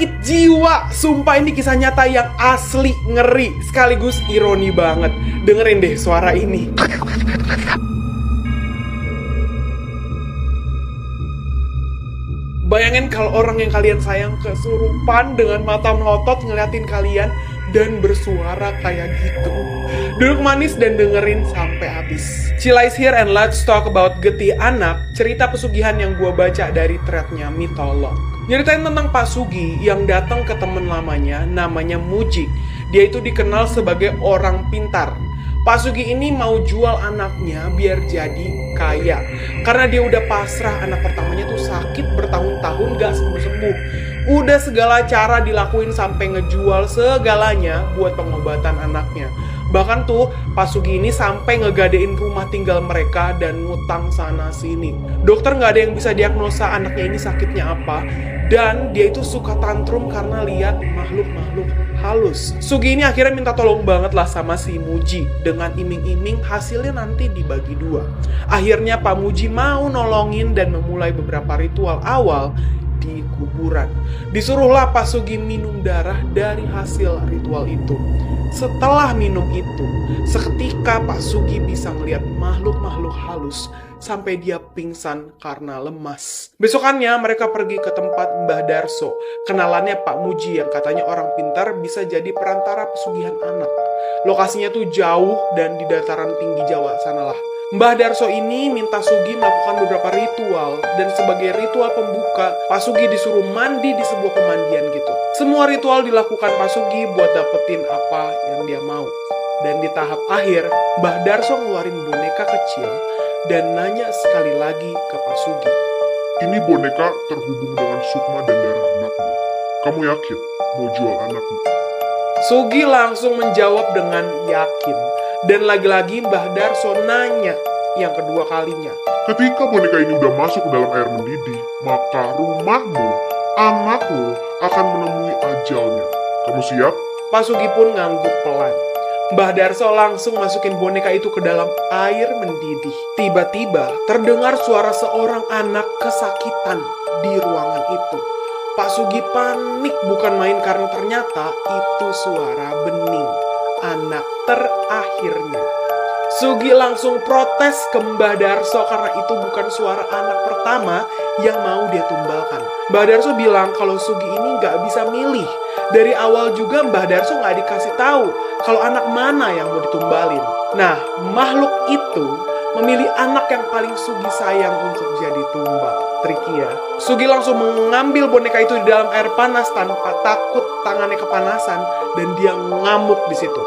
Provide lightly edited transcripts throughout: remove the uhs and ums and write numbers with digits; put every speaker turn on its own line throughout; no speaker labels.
sakit jiwa. Sumpah ini kisah nyata yang asli, ngeri, sekaligus ironi banget. Dengerin deh suara ini. Bayangin kalau orang yang kalian sayang kesurupan dengan mata melotot ngeliatin kalian dan bersuara kayak gitu. Duduk manis dan dengerin sampai habis. Cilais here and let's talk about Getih Anak, cerita pesugihan yang gue baca dari threadnya Mitolog. Nyeritain tentang Pak Sugi yang datang ke temen lamanya namanya Muji. Dia itu dikenal sebagai orang pintar. Pak Sugi ini mau jual anaknya biar jadi kaya. Karena dia udah pasrah, anak pertamanya tuh sakit bertahun-tahun gak sembuh-sembuh. Udah segala cara dilakuin sampai ngejual segalanya buat pengobatan anaknya. Bahkan tuh Pak Sugi ini sampai ngegadein rumah tinggal mereka dan ngutang sana sini. Dokter gak ada yang bisa diagnosa anaknya ini sakitnya apa. Dan dia itu suka tantrum karena lihat makhluk-makhluk halus. Sugi ini akhirnya minta tolong banget lah sama si Muji. Dengan iming-iming hasilnya nanti dibagi dua. Akhirnya Pak Muji mau nolongin dan memulai beberapa ritual awal di kuburan. Disuruhlah Pak Sugi minum darah dari hasil ritual itu. Setelah minum itu, seketika Pak Sugi bisa melihat makhluk-makhluk halus sampai dia pingsan karena lemas. Besokannya mereka pergi ke tempat Mbah Darso, kenalannya Pak Muji yang katanya orang pintar bisa jadi perantara pesugihan anak. Lokasinya tuh jauh dan di dataran tinggi Jawa sanalah. Mbah Darso ini minta Sugi melakukan beberapa ritual, dan sebagai ritual pembuka, Pak Sugi disuruh mandi di sebuah pemandian gitu. Semua ritual dilakukan Pak Sugi buat dapetin apa yang dia mau. Dan di tahap akhir, Mbah Darso ngeluarin boneka kecil dan nanya sekali lagi ke Pak Sugi.
Ini boneka terhubung dengan sukma dan darah anakmu. Kamu yakin mau jual anakmu?
Sugi langsung menjawab dengan yakin. Dan lagi-lagi Mbah Darso nanya yang kedua kalinya.
Ketika boneka ini udah masuk ke dalam air mendidih, maka rumahmu, anakmu akan menemui ajalnya. Kamu siap?
Pak Sugi pun ngangguk pelan. Mbah Darso langsung masukin boneka itu ke dalam air mendidih. Tiba-tiba terdengar suara seorang anak kesakitan di ruangan itu. Pak Sugi panik bukan main karena ternyata itu suara Bening, anak terakhirnya. Sugi langsung protes ke Mbah Darso karena itu bukan suara anak pertama yang mau dia tumbalkan. Mbah Darso bilang kalau Sugi ini gak bisa milih. Dari awal juga Mbah Darso gak dikasih tahu kalau anak mana yang mau ditumbalin. Nah, makhluk itu memilih anak yang paling Sugi sayang untuk jadi tumbal. Tricky ya. Sugi langsung mengambil boneka itu di dalam air panas tanpa takut tangannya kepanasan, dan dia ngamuk di situ.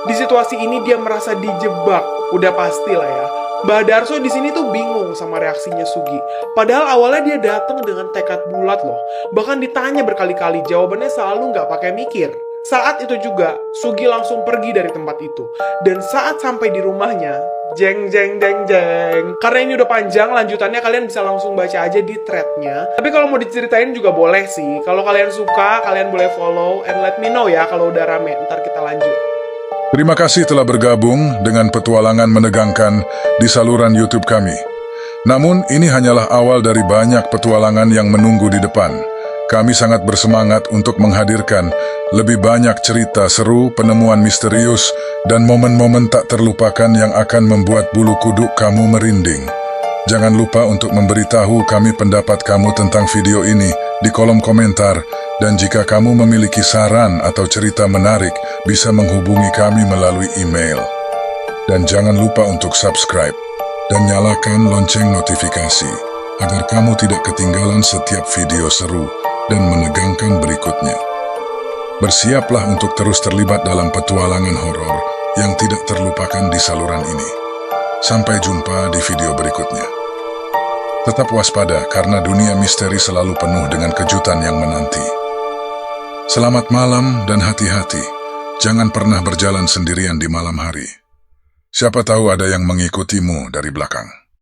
Di situasi ini dia merasa dijebak. Udah pastilah ya. Mbah Darso di sini tuh bingung sama reaksinya Sugi. Padahal awalnya dia datang dengan tekad bulat loh. Bahkan ditanya berkali-kali, jawabannya selalu nggak pakai mikir. Saat itu juga Sugi langsung pergi dari tempat itu. Dan saat sampai di rumahnya, jeng jeng jeng jeng. Karena ini udah panjang, lanjutannya kalian bisa langsung baca aja di threadnya. Tapi kalau mau diceritain juga boleh sih. Kalau kalian suka, kalian boleh follow and let me know ya kalau udah rame. Ntar kita lanjut.
Terima kasih telah bergabung dengan petualangan menegangkan di saluran YouTube kami. Namun, ini hanyalah awal dari banyak petualangan yang menunggu di depan. Kami sangat bersemangat untuk menghadirkan lebih banyak cerita seru, penemuan misterius, dan momen-momen tak terlupakan yang akan membuat bulu kuduk kamu merinding. Jangan lupa untuk memberitahu kami pendapat kamu tentang video ini di kolom komentar. Dan jika kamu memiliki saran atau cerita menarik, bisa menghubungi kami melalui email. Dan jangan lupa untuk subscribe dan nyalakan lonceng notifikasi agar kamu tidak ketinggalan setiap video seru dan menegangkan berikutnya. Bersiaplah untuk terus terlibat dalam petualangan horor yang tidak terlupakan di saluran ini. Sampai jumpa di video berikutnya. Tetap waspada karena dunia misteri selalu penuh dengan kejutan yang menanti. Selamat malam dan hati-hati. Jangan pernah berjalan sendirian di malam hari. Siapa tahu ada yang mengikutimu dari belakang.